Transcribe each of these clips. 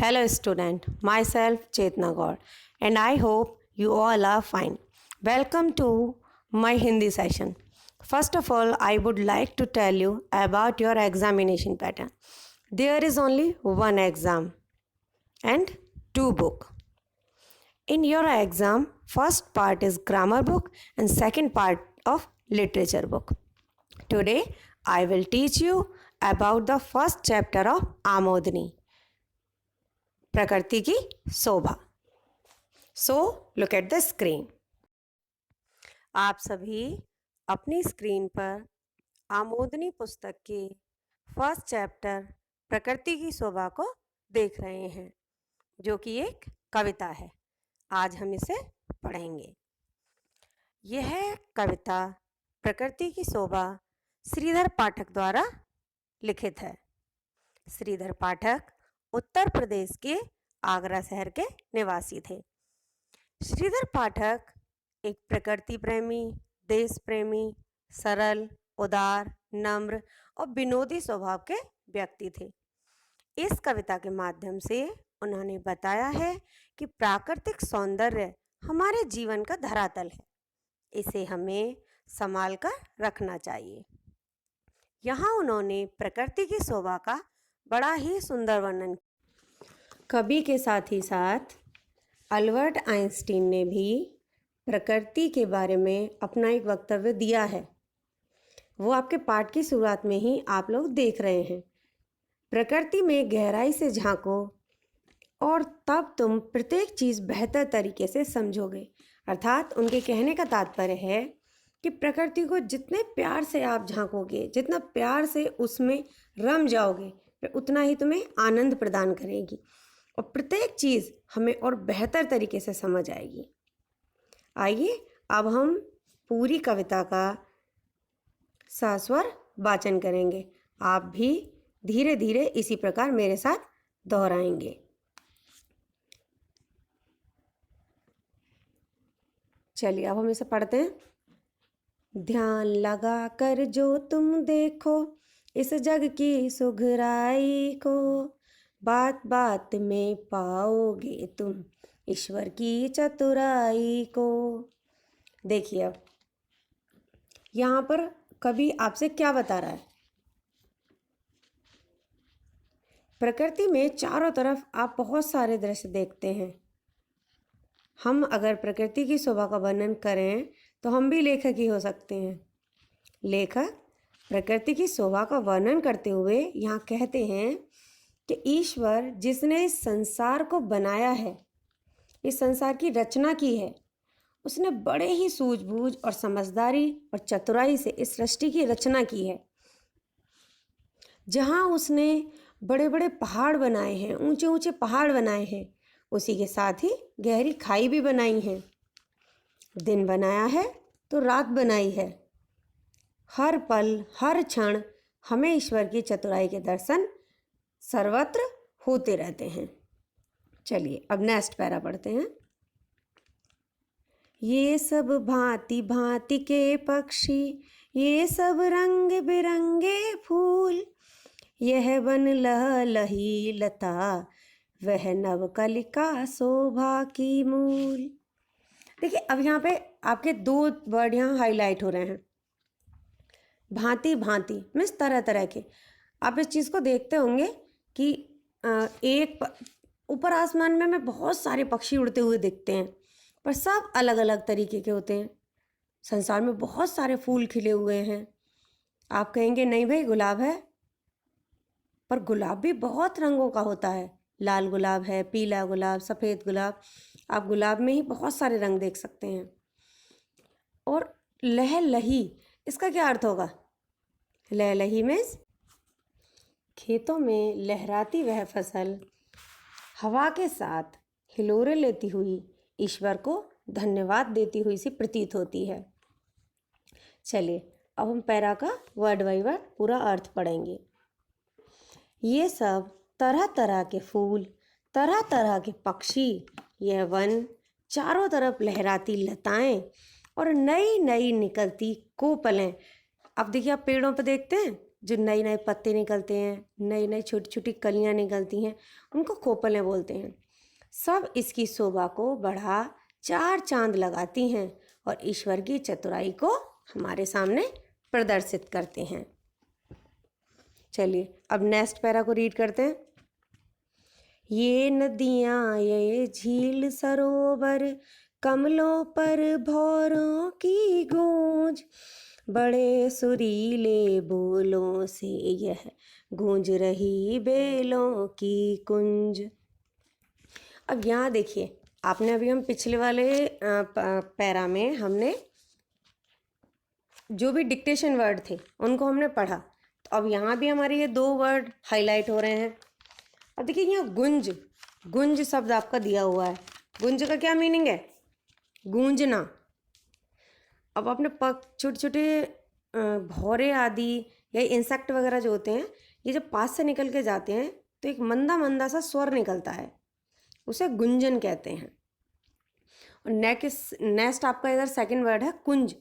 Hello student, myself Chetna Gaur and I hope you all are fine. Welcome to my Hindi session. First of all, I would like to tell you about your examination pattern. There is only one exam and two book. In your exam, first part is grammar book and second part of literature book. Today, I will teach you about the first chapter of Amodani. प्रकृति की शोभा. So look at the screen. आप सभी अपनी screen पर आमोदनी पुस्तक के first chapter प्रकृति की शोभा को देख रहे हैं, जो कि एक कविता है. आज हम इसे पढ़ेंगे. यह कविता प्रकृति की शोभा श्रीधर पाठक द्वारा लिखित है. श्रीधर पाठक उत्तर प्रदेश के आगरा शहर के निवासी थे. श्रीधर पाठक एक प्रकृति प्रेमी, देश प्रेमी, सरल, उदार, नम्र और विनोदी स्वभाव के व्यक्ति थे. इस कविता के माध्यम से उन्होंने बताया है कि प्राकृतिक सौंदर्य हमारे जीवन का धरातल है. इसे हमें संभाल कर रखना चाहिए. यहाँ उन्होंने प्रकृति की शोभा का बड़ा ही सुंदर वर्णन. कवि के साथ ही साथ अल्बर्ट आइंस्टीन ने भी प्रकृति के बारे में अपना एक वक्तव्य दिया है. वो आपके पाठ की शुरुआत में ही आप लोग देख रहे हैं. प्रकृति में गहराई से झांको और तब तुम प्रत्येक चीज़ बेहतर तरीके से समझोगे. अर्थात उनके कहने का तात्पर्य है कि प्रकृति को जितने प्यार से आप झांकोगे, जितना प्यार से उसमें रम जाओगे, उतना ही तुम्हें आनंद प्रदान करेगी और प्रत्येक चीज़ हमें और बेहतर तरीके से समझ आएगी. आइए अब हम पूरी कविता का सस्वर वाचन करेंगे. आप भी धीरे धीरे इसी प्रकार मेरे साथ दोहराएंगे. चलिए अब हम इसे पढ़ते हैं. ध्यान लगा कर जो तुम देखो इस जग की सुघराई को, बात बात में पाओगे तुम ईश्वर की चतुराई को. देखिए अब यहाँ पर कवि आपसे क्या बता रहा है. प्रकृति में चारों तरफ आप बहुत सारे दृश्य देखते हैं. हम अगर प्रकृति की शोभा का वर्णन करें तो हम भी लेखक ही हो सकते हैं. लेखक प्रकृति की शोभा का वर्णन करते हुए यहाँ कहते हैं कि ईश्वर जिसने इस संसार को बनाया है, इस संसार की रचना की है, उसने बड़े ही सूझबूझ और समझदारी और चतुराई से इस सृष्टि की रचना की है. जहाँ उसने बड़े बड़े पहाड़ बनाए हैं, ऊंचे ऊंचे पहाड़ बनाए हैं, उसी के साथ ही गहरी खाई भी बनाई है. दिन बनाया है तो रात बनाई है. हर पल हर क्षण हमें ईश्वर की चतुराई के दर्शन सर्वत्र होते रहते हैं. चलिए अब नेक्स्ट पैरा पढ़ते हैं. ये सब भांति भांति के पक्षी, ये सब रंग बिरंगे फूल, यह वन लहलही लता, वह नवकलिका शोभा की मूल. देखिए अब यहाँ पे आपके दो वर्ड यहाँ हाईलाइट हो रहे हैं. भांति भांति मीन्स तरह तरह के. आप इस चीज़ को देखते होंगे कि एक ऊपर आसमान में हमें बहुत सारे पक्षी उड़ते हुए दिखते हैं, पर सब अलग अलग तरीके के होते हैं. संसार में बहुत सारे फूल खिले हुए हैं. आप कहेंगे नहीं भाई गुलाब है, पर गुलाब भी बहुत रंगों का होता है. लाल गुलाब है, पीला गुलाब, सफ़ेद गुलाब. आप गुलाब में ही बहुत सारे रंग देख सकते हैं. और लहलही, इसका क्या अर्थ होगा? लहलही मीन्स खेतों में लहराती वह फसल हवा के साथ हिलोरे लेती हुई ईश्वर को धन्यवाद देती हुई सी प्रतीत होती है. चलिए अब हम पैरा का वर्ड बाय वर्ड पूरा अर्थ पढ़ेंगे. ये सब तरह तरह के फूल, तरह तरह के पक्षी, यह वन, चारों तरफ लहराती लताएं और नई नई निकलती कोपलें. अब देखिए आप पेड़ों पर देखते हैं जो नए नए पत्ते निकलते हैं, नई नई छोटी छोटी कलियां निकलती हैं, उनको कोपलें बोलते हैं। सब इसकी शोभा को बढ़ा चार चांद लगाती हैं और ईश्वर की चतुराई को हमारे सामने प्रदर्शित करते हैं। चलिए अब नेक्स्ट पैरा को रीड करते हैं। ये नदियाँ ये झील सरोवर, कमलों पर भौरों की गूंज, बड़े सुरीले बोलों से यह गूंज रही बेलों की कुंज। अब यहाँ देखिए, आपने अभी हम पिछले वाले पैरा में हमने जो भी डिक्टेशन वर्ड थे उनको हमने पढ़ा, तो अब यहाँ भी हमारे ये 2 वर्ड हाईलाइट हो रहे हैं। अब देखिए यहाँ गुंज, गुंज शब्द आपका दिया हुआ है। गुंज का क्या मीनिंग है? गूंजना। अब आपने छोटे छोटे भौरे आदि या इंसेक्ट वगैरह जो होते हैं, ये जब पास से निकल के जाते हैं तो एक मंदा मंदा सा स्वर निकलता है, उसे गुंजन कहते हैं। और नेक्स्ट आपका इधर सेकंड वर्ड है कुंज।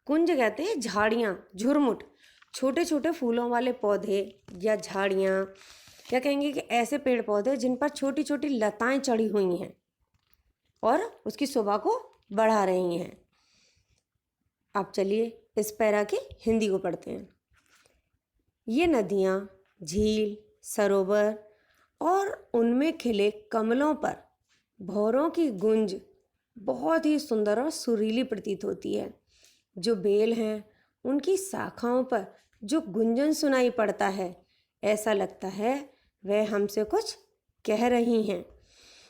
कुंज कहते हैं झाड़ियाँ, झुरमुट, छोटे छोटे फूलों वाले पौधे या झाड़ियाँ, या कहेंगे कि ऐसे पेड़ पौधे जिन पर छोटी छोटी लताएं चढ़ी हुई हैं और उसकी शोभा को बढ़ा रही हैं। आप चलिए इस पैरा की हिंदी को पढ़ते हैं। ये नदियाँ, झील, सरोवर और उनमें खिले कमलों पर भौरों की गूंज बहुत ही सुंदर और सुरीली प्रतीत होती है। जो बेल हैं उनकी शाखाओं पर जो गुंजन सुनाई पड़ता है, ऐसा लगता है वह हमसे कुछ कह रही हैं।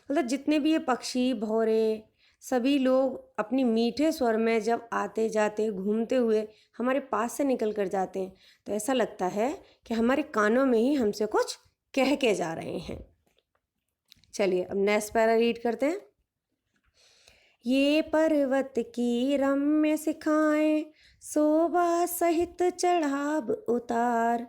मतलब जितने भी ये पक्षी, भौरे, सभी लोग अपनी मीठे स्वर में जब आते जाते घूमते हुए हमारे पास से निकल कर जाते हैं, तो ऐसा लगता है कि हमारे कानों में ही हमसे कुछ कह के जा रहे हैं। चलिए अब नेक्स्ट पैरा रीड करते हैं। ये पर्वत की रम्य शिखाएं, शोभा सहित चढ़ाव उतार,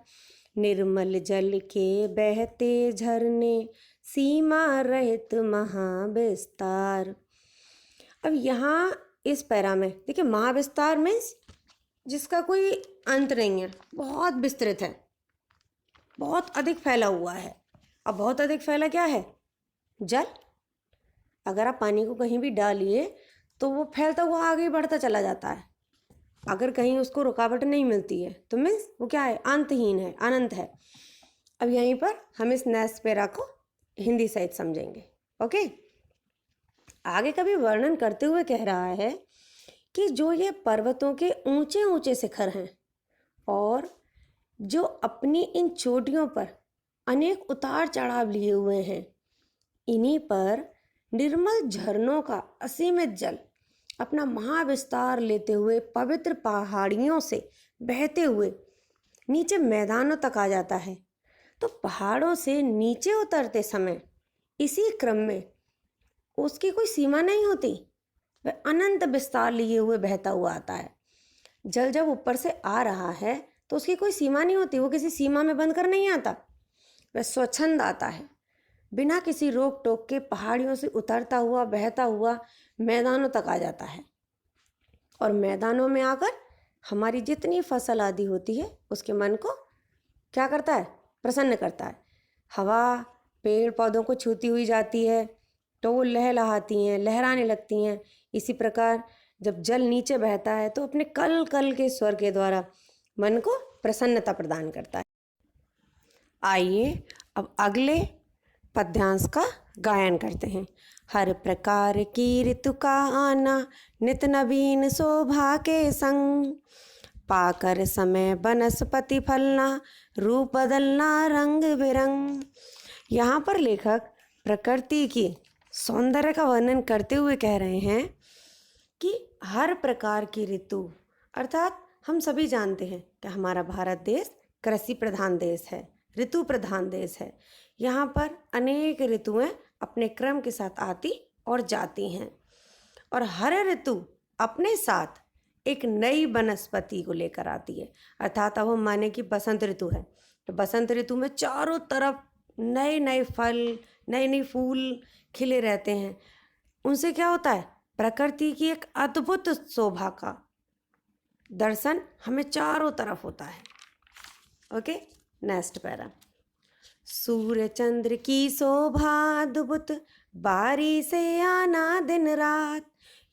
निर्मल जल के बहते झरने, सीमा रहित महाविस्तार। अब यहाँ इस पैरा में देखिए, महाविस्तार मीन्स जिसका कोई अंत नहीं है, बहुत विस्तृत है, बहुत अधिक फैला हुआ है। अब बहुत अधिक फैला क्या है? जल। अगर आप पानी को कहीं भी डालिए तो वो फैलता हुआ आगे बढ़ता चला जाता है। अगर कहीं उसको रुकावट नहीं मिलती है तो मीन्स वो क्या है? अंतहीन है, अनंत है। अब यहीं पर हम इस नेक्स्ट पैरा को हिंदी सहित समझेंगे। ओके, आगे का भी वर्णन करते हुए कह रहा है कि जो ये पर्वतों के ऊंचे ऊंचे शिखर हैं और जो अपनी इन चोटियों पर अनेक उतार चढ़ाव लिए हुए हैं, इन्हीं पर निर्मल झरनों का असीमित जल अपना महाविस्तार लेते हुए पवित्र पहाड़ियों से बहते हुए नीचे मैदानों तक आ जाता है। तो पहाड़ों से नीचे उतरते समय इसी क्रम में उसकी कोई सीमा नहीं होती, वह अनंत विस्तार लिए हुए बहता हुआ आता है। जल जब ऊपर से आ रहा है तो उसकी कोई सीमा नहीं होती, वो किसी सीमा में बंद कर नहीं आता, वह स्वच्छंद आता है, बिना किसी रोक टोक के पहाड़ियों से उतरता हुआ बहता हुआ मैदानों तक आ जाता है। और मैदानों में आकर हमारी जितनी फसल आदि होती है उसके मन को क्या करता है? प्रसन्न करता है। हवा पेड़ पौधों को छूती हुई जाती है तो वो लहलहाती हैं, लहराने लगती हैं। इसी प्रकार जब जल नीचे बहता है तो अपने कल कल के स्वर के द्वारा मन को प्रसन्नता प्रदान करता है। आइए अब अगले पद्यांश का गायन करते हैं। हर प्रकार की ऋतु का आना, नित नवीन शोभा के संग, पाकर समय वनस्पति फलना, रूप बदलना रंग बिरंग। यहाँ पर लेखक प्रकृति की सौंदर्य का वर्णन करते हुए कह रहे हैं कि हर प्रकार की ऋतु, अर्थात हम सभी जानते हैं कि हमारा भारत देश कृषि प्रधान देश है, ऋतु प्रधान देश है। यहाँ पर अनेक ऋतुएं अपने क्रम के साथ आती और जाती हैं और हर ऋतु अपने साथ एक नई वनस्पति को लेकर आती है। अर्थात अब हम माने कि बसंत ऋतु है तो बसंत ऋतु में चारों तरफ नए नए फल, नए नए फूल खिले रहते हैं। उनसे क्या होता है? प्रकृति की एक अद्भुत शोभा का दर्शन हमें चारों तरफ होता है। Okay, next para. सूर्य चंद्र की शोभा अद्भुत, बारी से आना दिन रात,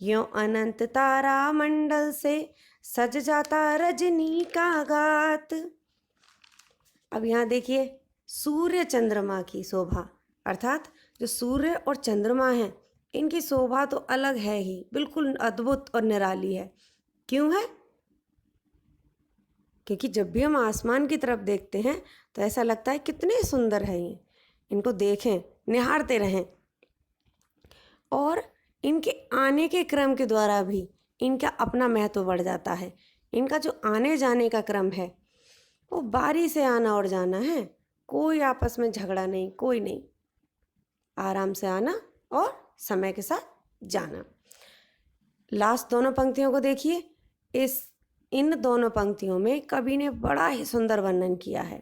यों अनंत तारा मंडल से सज जाता रजनी का गात। अब यहाँ देखिए, सूर्य चंद्रमा की शोभा, अर्थात जो सूर्य और चंद्रमा हैं इनकी शोभा तो अलग है ही, बिल्कुल अद्भुत और निराली है। क्यों है? क्योंकि जब भी हम आसमान की तरफ देखते हैं तो ऐसा लगता है कितने सुंदर है ये, इनको देखें, निहारते रहें। और इनके आने के क्रम के द्वारा भी इनका अपना महत्व बढ़ जाता है। इनका जो आने जाने का क्रम है वो बारी से आना और जाना है, कोई आपस में झगड़ा नहीं, कोई नहीं, आराम से आना और समय के साथ जाना। लास्ट दोनों पंक्तियों को देखिए, इन दोनों पंक्तियों में कवि ने बड़ा ही सुंदर वर्णन किया है।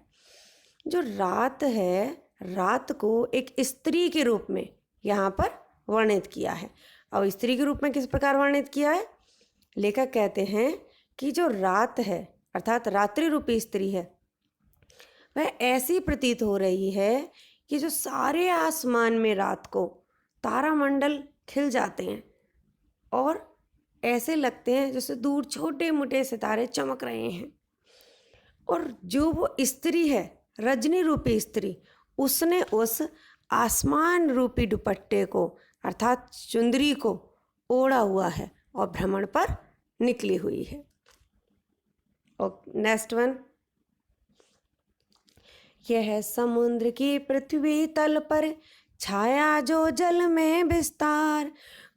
जो रात है, रात को एक स्त्री के रूप में यहाँ पर वर्णित किया है। और स्त्री के रूप में किस प्रकार वर्णित किया है? लेखक कहते हैं कि जो रात है अर्थात रात्रि रूपी स्त्री है, वह ऐसी प्रतीत हो रही है कि जो सारे आसमान में रात को तारामंडल खिल जाते हैं और ऐसे लगते हैं जैसे दूर छोटे मोटे सितारे चमक रहे हैं। और जो वो स्त्री है, रजनी रूपी स्त्री, उसने उस आसमान रूपी दुपट्टे को अर्थात चुंदरी को ओढ़ा हुआ है और भ्रमण पर निकली हुई है। और नेक्स्ट वन, यह समुद्र की पृथ्वी तल पर छाया जो जल में विस्तार,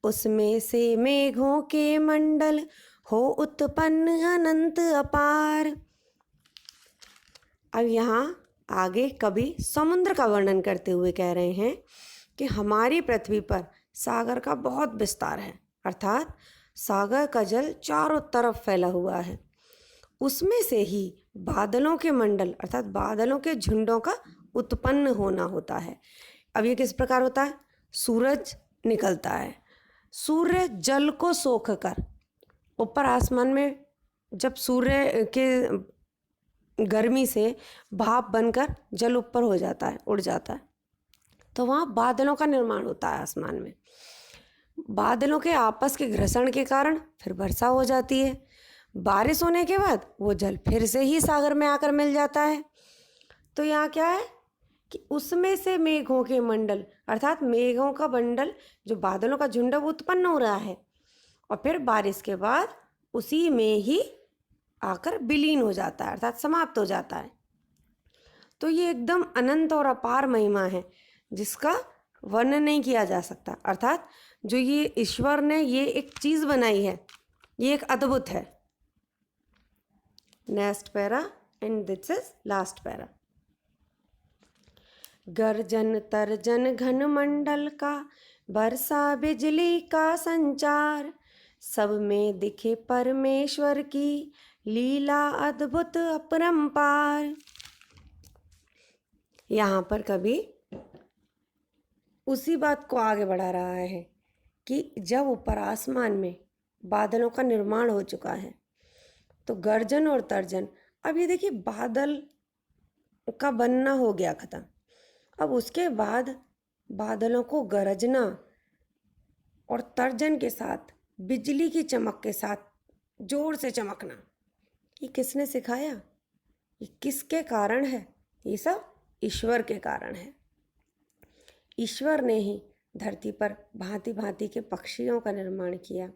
उसमें से मेघों के मंडल हो उत्पन्न अनंत अपार। अब यहाँ आगे कवि समुद्र का वर्णन करते हुए कह रहे हैं कि हमारी पृथ्वी पर सागर का बहुत विस्तार है, अर्थात सागर का जल चारों तरफ फैला हुआ है। उसमें से ही बादलों के मंडल अर्थात बादलों के झुंडों का उत्पन्न होना होता है। अब ये किस प्रकार होता है? सूरज निकलता है, सूर्य जल को सोख कर ऊपर आसमान में, जब सूर्य के गर्मी से भाप बनकर जल ऊपर हो जाता है, उड़ जाता है, तो वहाँ बादलों का निर्माण होता है आसमान में। बादलों के आपस के घर्षण के कारण फिर वर्षा हो जाती है। बारिश होने के बाद वो जल फिर से ही सागर में आकर मिल जाता है। तो यहाँ क्या है कि उसमें से मेघों के मंडल अर्थात मेघों का बंडल, जो बादलों का झुंड उत्पन्न हो रहा है और फिर बारिश के बाद उसी में ही आकर विलीन हो जाता है अर्थात समाप्त हो जाता है। तो ये एकदम अनंत और अपार महिमा है जिसका वर्णन नहीं किया जा सकता। अर्थात जो ये ईश्वर ने ये एक चीज़ बनाई है, ये एक अद्भुत है। Next para and this is last para. गर्जन तर्जन घन मंडल का, बरसा बिजली का संचार, सब में दिखे परमेश्वर की लीला अद्भुत अपरंपार। यहाँ पर कवि उसी बात को आगे बढ़ा रहा है कि जब ऊपर आसमान में बादलों का निर्माण हो चुका है तो गर्जन और तर्जन, अब ये देखिए बादल का बनना हो गया खत्म, अब उसके बाद बादलों को गरजना और तर्जन के साथ बिजली की चमक के साथ जोर से चमकना, ये किसने सिखाया? ये किसके कारण है? ये सब ईश्वर के कारण है। ईश्वर ने ही धरती पर भांति भांति के पक्षियों का निर्माण किया।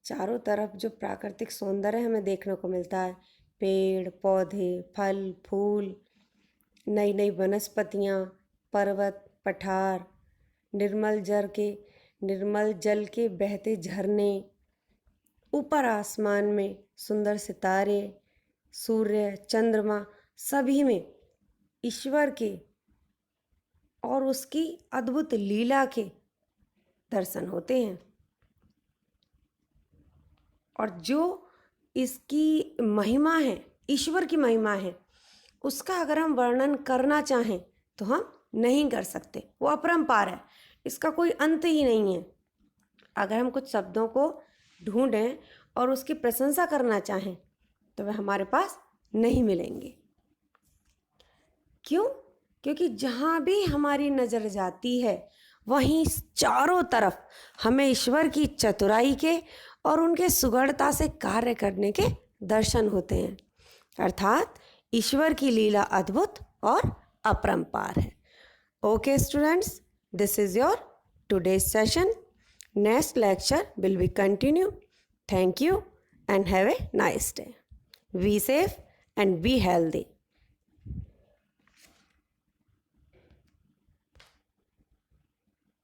चारों तरफ जो प्राकृतिक सौंदर्य हमें देखने को मिलता है, पेड़ पौधे, फल फूल, नई नई वनस्पतियाँ, पर्वत पठार, निर्मल जल के बहते झरने, ऊपर आसमान में सुंदर सितारे, सूर्य चंद्रमा, सभी में ईश्वर के और उसकी अद्भुत लीला के दर्शन होते हैं। और जो इसकी महिमा है, ईश्वर की महिमा है, उसका अगर हम वर्णन करना चाहें तो हम नहीं कर सकते, वो अपरंपार है, इसका कोई अंत ही नहीं है। अगर हम कुछ शब्दों को ढूंढें और उसकी प्रशंसा करना चाहें तो वह हमारे पास नहीं मिलेंगे। क्यों? क्योंकि जहाँ भी हमारी नज़र जाती है वहीं चारों तरफ हमें ईश्वर की चतुराई के और उनके सुगढ़ता से कार्य करने के दर्शन होते हैं। अर्थात ईश्वर की लीला अद्भुत और अपरंपार है। Okay students, this is your today's session. Next lecture will be continue. Thank you and have a nice day. Be safe and be healthy.